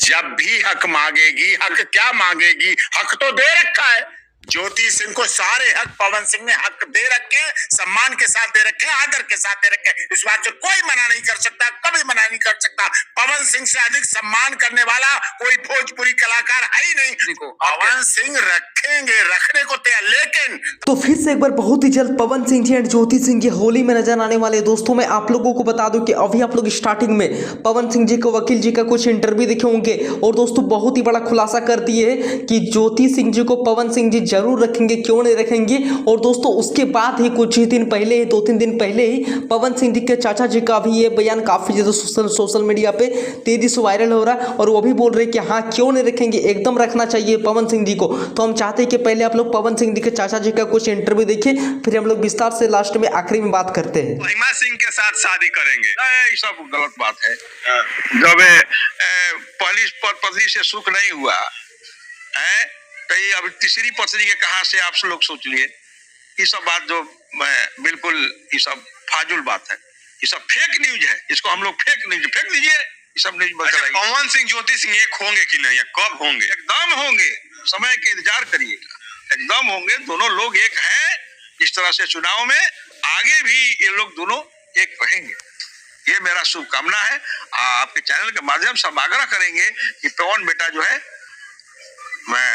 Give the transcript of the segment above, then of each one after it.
जब भी हक मांगेगी, हक क्या मांगेगी, हक तो दे रखा है। ज्योति सिंह को सारे हक पवन सिंह ने हक दे रखे, सम्मान के साथ दे रखे, आदर के साथ दे रखे। इस बात से कोई मना नहीं कर सकता, कभी मना नहीं कर सकता। पवन सिंह से अधिक सम्मान करने वाला कोई भोजपुरी कलाकार है ही नहीं। पवन सिंह रखेंगे, रखने को तैयार, लेकिन तो फिर से एक बार बहुत ही जल्द पवन सिंह जी एंड ज्योति सिंह जी होली में नजर आने वाले। दोस्तों मैं आप लोगों को बता दूं कि अभी आप लोग स्टार्टिंग में पवन सिंह जी को वकील जी का कुछ इंटरव्यू देखे होंगे और दोस्तों बहुत ही बड़ा खुलासा कर दिए कि ज्योति सिंह जी को पवन सिंह जी जरूर रखेंगे, क्यों नहीं रखेंगे। और दोस्तों उसके बाद ही कुछ ही दिन पहले ही 2-3 दिन पहले ही पवन सिंह जी के चाचा जी का भी ये बयान काफी ज्यादा सोशल मीडिया पे तेजी से वायरल हो रहा है और वो भी बोल रहे कि हाँ क्यों नहीं रखेंगे, एकदम रखना चाहिए पवन सिंह जी को। तो हम चाहते हैं कि पहले आप लोग पवन सिंह जी के चाचा जी का कुछ इंटरव्यू देखिए, फिर हम लोग विस्तार से लास्ट में आखिरी में बात करते हैं। महिमा सिंह के साथ शादी करेंगे, ये सब गलत बात है। जब पहली पत्नी से सुख नहीं हुआ है तो ये अब तीसरी पत्नी के कहां से आप लोग सोच लिए। ये सब बात जो बिल्कुल ये सब फाजुल बात है, ये सब फेक न्यूज है। इसको हम लोग फेक न्यूज फेंक दीजिए। ये सब न्यूज पवन सिंह ज्योति सिंह एक होंगे कि नहीं, कब होंगे? एकदम होंगे, समय के इंतजार करिएगा, एकदम होंगे। दोनों लोग एक हैं। इस तरह से चुनाव में आगे भी ये लोग दोनों एक रहेंगे, ये मेरा शुभकामना है। आपके चैनल के माध्यम से हम आग्रह करेंगे कि पवन बेटा जो है मैं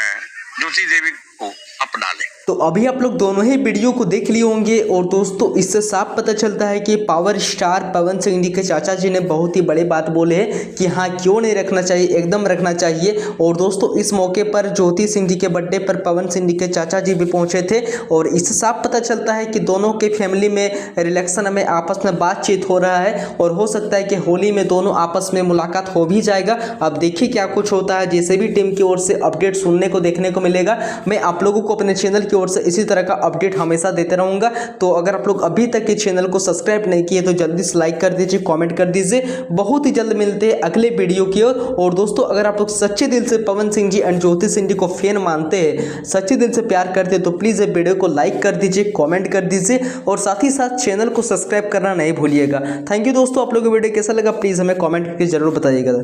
ज्योति देवी को अपना ले। तो अभी आप लोग दोनों ही वीडियो को देख लिए होंगे और दोस्तों इससे साफ पता चलता है कि पावर स्टार पवन सिंह जी के चाचा जी ने बहुत ही बड़ी बात बोले हैं कि हाँ क्यों नहीं रखना चाहिए, एकदम रखना चाहिए। और दोस्तों इस मौके पर ज्योति सिंह जी के बर्थडे पर पवन सिंह जी के चाचा जी भी पहुंचे थे और इससे साफ पता चलता है कि दोनों के फैमिली में रिलेक्शन में आपस में बातचीत हो रहा है और हो सकता है कि होली में दोनों आपस में मुलाकात हो भी जाएगा। अब देखिए क्या कुछ होता है। जैसे भी टीम की ओर से अपडेट सुनने को देखने को मिलेगा, मैं आप लोगों को अपने चैनल की ओर से इसी तरह का अपडेट हमेशा देते रहूंगा। तो अगर आप लोग अभी तक इस चैनल को सब्सक्राइब नहीं किए तो जल्दी से लाइक कर दीजिए, कमेंट कर दीजिए। बहुत ही जल्द मिलते हैं अगले वीडियो की ओर। और दोस्तों अगर आप लोग सच्चे दिल से पवन सिंह जी एंड ज्योति सिंह जी को फैन मानते हैं, सच्चे दिल से प्यार करते हैं तो प्लीज़ ये वीडियो को लाइक कर दीजिए, कॉमेंट कर दीजिए और साथ ही साथ चैनल को सब्सक्राइब करना नहीं भूलिएगा। थैंक यू दोस्तों। आप लोगों को वीडियो कैसा लगा प्लीज़ हमें कॉमेंट करके जरूर बताइएगा।